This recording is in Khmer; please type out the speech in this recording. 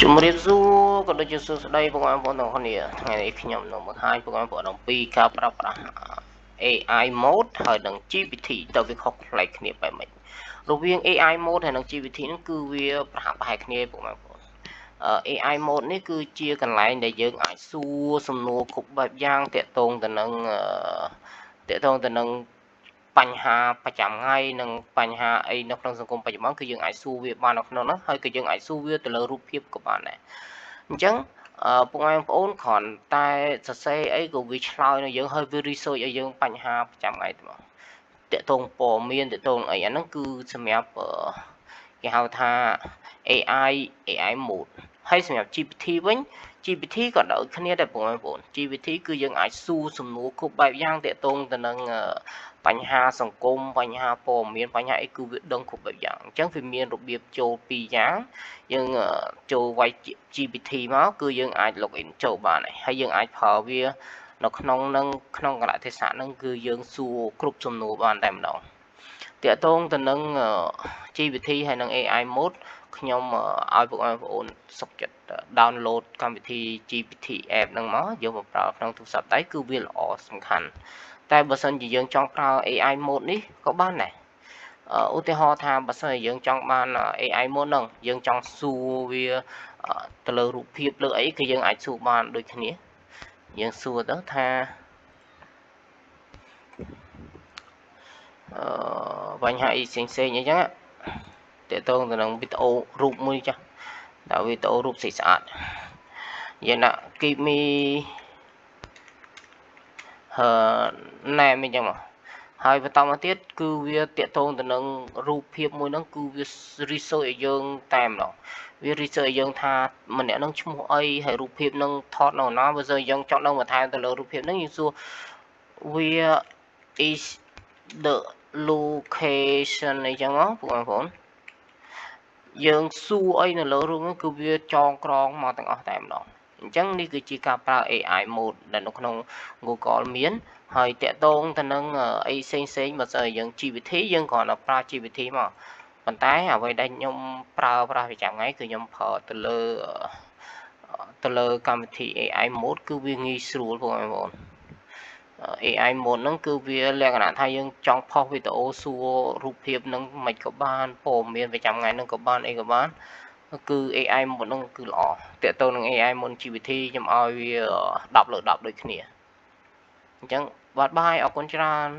ជំរាបសួរក៏ដូចជាសួស្តីបងប្អូនទាំងអស់គ្នាថ្ងៃនេះខ្ញុំនឹងបង្ហាញបងប្អូនអំពីការប្រើប្រាស់ AI mode ហើយនិង GPT តើវាខុសប្លែកគ្នាបែបម៉េចរវាង AI mode ហើយនិង GPT ហ្នឹងគឺវាប្រហាក់ប្រហែលគ្នាបងប្អូនAI mode នេះគឺជាកន្លែងដែលយើងអាចសួរសំណួរគ្រប់បែបយ៉ាងតាក់ទងទៅនឹងបញ្ហាប្រចាំថ្ងៃនិងបញ្ហាអីនៅក្នុងសង្គមបច្ចុប្បន្នគឺយើងអាចសួរវាបាននៅក្នុងនោះហើយក៏យើងអាចសួរវាទៅលើរូបភាពក៏បានដែរអញ្ចឹងបងប្អូនគ្រាន់តែសរសេរអីក៏វាឆ្លើយនឹងយើងហើយវា research ឲ្យយើងបញ្ហាប្រចាំថ្ងៃទៅមកតាក់ទងព័ត៌មានតាក់ទងអីអាហ្នឹងគឺសម្រាប់គេហៅថា AI mode ហើយសម្រាប់ GPT វិញ GPT ក៏ដូចគ្នាដែរបងប្អូន GPT គឺយើងអាចសួរសំណួរគ្រប់បែបយ៉ាងតាក់ទងទៅនឹងបញ្ហាសង្គមបញ្ហាព័ត៌មានបញ្ហាអីគឺវាដឹងគ្រប់បែបយ៉ាងអញ្ចឹងវាមានរបៀបចូល2យ៉ាងយើងចូលវាយ GPT មកគឺយើងអាច login ចូលបានហើយយើងអាចប្រើវានៅក្នុងកលៈទេសៈហ្នឹងគឺយើងសួរគ្រប់សំណួរបានតែម្ដងតាក់ទងទៅនឹង GPT ហើយនិង AI mode ខ្ញុំឲ្យបងប្អូនសុខចិត្ត download កម្មវិធី GPT app ហ្នឹងមកយកមកប្រើក្នុងទូរស័ព្ទដៃគឺវាល្អសំខាន់តែបើសិនជាយើងចង់ប្រើ AI mode នេះក៏បានដែរឧទាហរណ៍ថាបើសិនជាយើងចង់បាន AI mode ហ្នឹងយើងចង់សួរវាទៅលើរូបភាពលើអីគឺយើងអាចសួរបានដូចគ្នាយើងសួរទៅថាបញ្ហាអីផ្សេងអីចឹងតើតើទៅនឹងវីដេអូរូបមួយចាស់ដល់វីដេអូរូបស្អាតយើងដាក់ give me her name អញ្ចឹងមកហើយបន្តមកទៀតគឺវាតាក់ទងទៅនឹងរូបភាពមួយហ្នឹងគឺវា research ឲ្យយើងតែម្ដងវា research ឲ្យយើងថាម្នាក់ហ្នឹងឈ្មោះអីហើយរូបភាពហ្នឹងថតនៅណាបើសិនយើងចង់ដឹងបន្ថែមទៅលើរូបភាពហ្នឹងយើងសួរ where is the location អីចឹងមកបងប្អូនយើងសួរអីនៅលើរូបហ្នឹងគឺវាចងក្រងមកទាំងអស់តែម្ដងអញ្ចឹងនេះគឺជាការប្រើ AI mode ដែលនៅក្នុង Google មានហើយតាក់ទងទៅនឹងអីផ្សេងបើសិនយើង GPT យើងគ្រាន់តែប្រើ GPT មកប៉ុន្តែអ្វីដែលខ្ញុំប្រើប្រាស់ប្រចាំថ្ងៃគឺខ្ញុំប្រើទៅលើកម្មវិធី AI mode គឺវាងាយស្រួលបងប្អូនAI mode ហ្នឹងគឺវាលក្ខណៈថាយើងចង់ផុសវីដេអូសួររូបភាពហ្នឹងមិនក៏បានព័ត៌មានប្រចាំថ្ងៃហ្នឹងក៏បានអីក៏បានគឺ AI mode ហ្នឹងគឺល្អតាក់ទងនឹង AI mode GPT ខ្ញុំឲ្យវា10 លើ 10ដូចគ្នាអញ្ចឹងបាទបាយអរគុណច្រើន